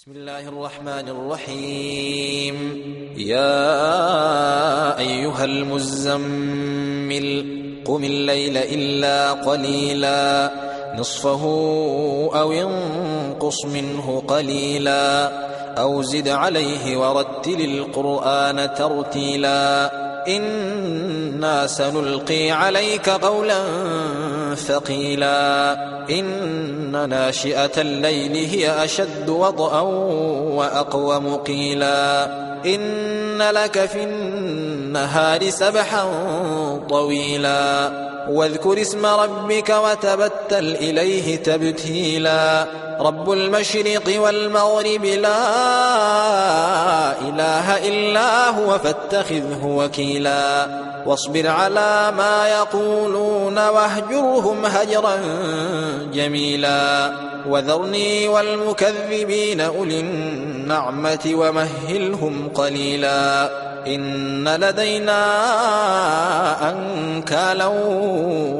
بسم الله الرحمن الرحيم. يا أيها المزمل قم الليل إلا قليلا نصفه أو ينقص منه قليلا أو زد عليه ورتل القرآن ترتيلا إنا سنلقي عليك قولا ثقيلا إن ناشئة الليل هي أشد وطئا وأقوم قيلا إن لك في النهار سبحا طويلا واذكر اسم ربك وتبتل إليه تبتيلا رب المشرق والمغرب لا إله إلا هو فاتخذه وكيلا واصبر على ما يقولون واهجرهم هجرا جميلا وذرني والمكذبين أولي النعمة ومهلهم قليلا إن لدينا أنكالا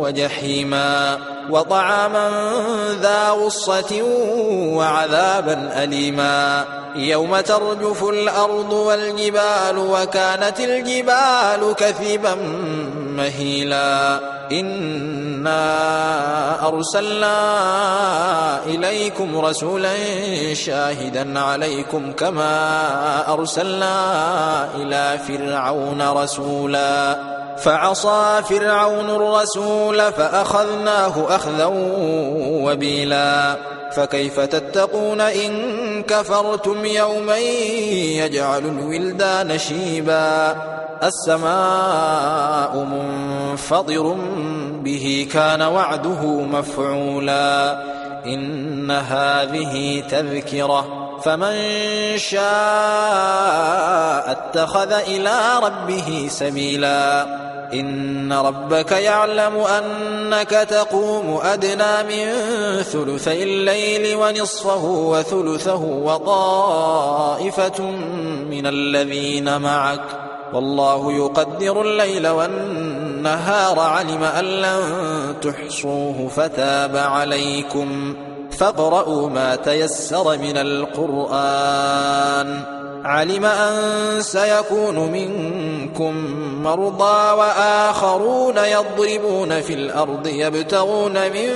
وجحيما وطعاما ذا غصة وعذابا أليما يوم ترجف الأرض والجبال وكانت الجبال كثيبا مهيلا إنا أرسلنا إليكم رسولا شاهدا عليكم كما أرسلنا إلى فرعون رسولا فعصى فرعون الرسول فأخذناه أخذا وبيلا فكيف تتقون إن كفرتم يوما يجعل الولدان شيبا السماء منفطر به كان وعده مفعولا إن هذه تذكرة فمن شاء اتخذ إلى ربه سبيلا إن ربك يعلم أنك تقوم أدنى من ثلثي الليل ونصفه وثلثه وطائفة من الذين معك والله يقدر الليل والنهار علم أن لن تحصوه فتاب عليكم فاقرؤوا ما تيسر من القرآن علم أن سيكون منكم مرضى وآخرون يضربون في الأرض يبتغون من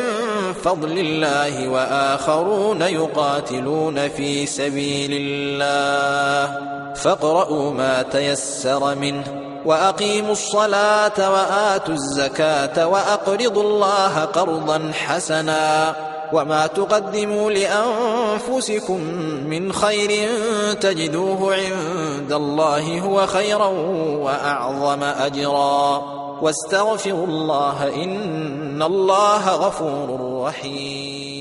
فضل الله وآخرون يقاتلون في سبيل الله فاقرؤوا ما تيسر منه وأقيموا الصلاة وآتوا الزكاة وأقرضوا الله قرضا حسنا وما تقدموا لأنفسكم من خير تجدوه عند الله هو خيرا وأعظم أجرا واستغفروا الله إن الله غفور رحيم.